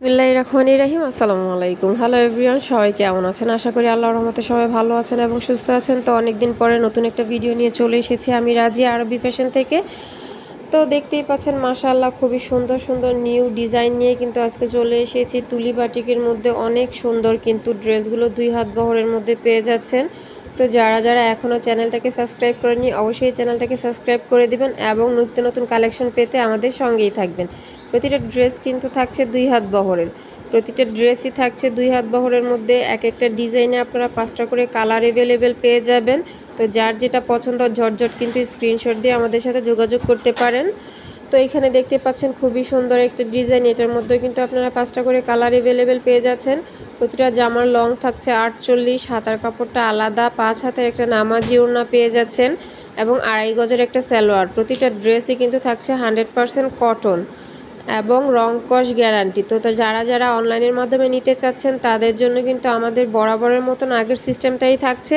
বিসমিল্লাহির রহমানির রহিম। আসসালামু আলাইকুম। হ্যালো এভরিওয়ান, সবাই কেমন আছেন? আশা করি আল্লাহর রহমতে সবাই ভালো আছেন এবং সুস্থ আছেন। তো অনেকদিন পরে নতুন একটা ভিডিও নিয়ে চলে এসেছি আমি রাজিয়া আরবি ফ্যাশন থেকে। তো দেখতেই পাচ্ছেন মাশাআল্লাহ খুবই সুন্দর সুন্দর নিউ ডিজাইন নিয়ে কিন্তু আজকে চলে এসেছি। তুলি বাটিকের মধ্যে অনেক সুন্দর কিন্তু ড্রেসগুলো 2 হাত বহরের মধ্যে পেয়ে যাচ্ছেন। তো যারা যারা এখনও চ্যানেলটাকে সাবস্ক্রাইব করেননি অবশ্যই চ্যানেলটাকে সাবস্ক্রাইব করে দিবেন এবং নিত্য নতুন কালেকশন পেতে আমাদের সঙ্গেই থাকবেন। প্রতিটা ড্রেস কিন্তু থাকছে 2 হাত বহরের, প্রতিটা ড্রেসই থাকছে 2 হাত বহরের মধ্যে। এক একটা ডিজাইনে আপনারা 5টা করে কালার অ্যাভেলেবেল পেয়ে যাবেন। তো যার যেটা পছন্দ ঝটঝট কিন্তু স্ক্রিনশট দিয়ে আমাদের সাথে যোগাযোগ করতে পারেন। তো এখানে দেখতে পাচ্ছেন খুবই সুন্দর একটা ডিজাইন, এটার মধ্যে কিন্তু আপনারা 5টা করে কালার অ্যাভেলেবেল পেয়ে যাচ্ছেন। প্রতিটা জামার লং থাকছে 48, হাতার কাপড়টা আলাদা, 5 হাতের একটা নামাজি ওড়না পেয়ে যাচ্ছেন এবং 2.5 গজের একটা সালোয়ার। প্রতিটা ড্রেসই কিন্তু থাকছে 100% কটন এবং রং কস গ্যারান্টি। তো যারা যারা অনলাইনের মাধ্যমে নিতে চাচ্ছেন তাদের জন্য কিন্তু আমাদের বরাবরের মতন আগের সিস্টেমটাই থাকছে।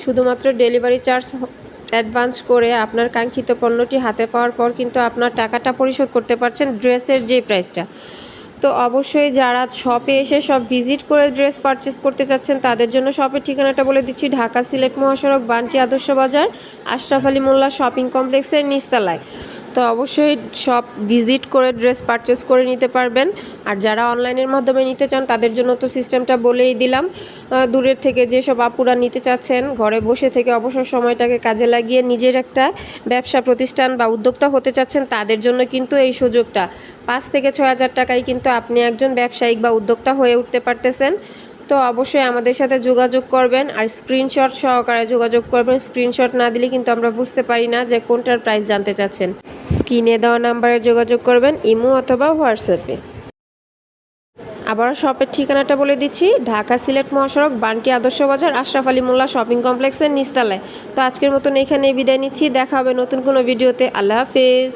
শুধুমাত্র ডেলিভারি চার্জ অ্যাডভান্স করে আপনার কাঙ্ক্ষিত পণ্যটি হাতে পাওয়ার পর কিন্তু আপনার টাকাটা পরিশোধ করতে পারছেন ড্রেসের যে প্রাইসটা। তো অবশ্যই যারা শপে এসে সব ভিজিট করে ড্রেস পারচেস করতে চাচ্ছেন তাদের জন্য শপের ঠিকানাটা বলে দিচ্ছি। ঢাকা সিলেট মহাসড়ক, বান্টি আদর্শ বাজার, আশরাফ আলী মোল্লা শপিং কমপ্লেক্সের নিচতলায়। তো অবশ্যই শপ ভিজিট করে ড্রেস পারচেস করে নিতে পারবেন। আর যারা অনলাইনের মাধ্যমে নিতে চান তাদের জন্য তো সিস্টেমটা বলেই দিলাম। দূরের থেকে যেসব আপুরা নিতে চাচ্ছেন, ঘরে বসে থেকে অবসর সময়টাকে কাজে লাগিয়ে নিজের একটা ব্যবসা প্রতিষ্ঠান বা উদ্যোক্তা হতে চাচ্ছেন তাদের জন্য কিন্তু এই সুযোগটা। 5 থেকে 6 হাজার টাকায় কিন্তু আপনি একজন ব্যবসায়িক বা উদ্যোক্তা হয়ে উঠতে পারতেছেন। তো অবশ্যই আমাদের সাথে যোগাযোগ করবেন আর স্ক্রিনশট সহকারে যোগাযোগ করবেন। স্ক্রিনশট না দিলে কিন্তু আমরা বুঝতে পারি না যে কোনটার প্রাইস জানতে চাচ্ছেন। স্ক্রিনে দেওয়া নাম্বারে যোগাযোগ করবেন ইমো অথবা হোয়াটসঅ্যাপে। আবারও শপের ঠিকানাটা বলে দিচ্ছি, ঢাকা সিলেট মহাসড়ক, বান্টি আদর্শ বাজার, আশরাফ আলী মোল্লা শপিং কমপ্লেক্সের নিচতলায়। তো আজকের মতন এখানেই বিদায় নিচ্ছি, দেখা হবে নতুন কোনো ভিডিওতে। আল্লাহ হাফেজ।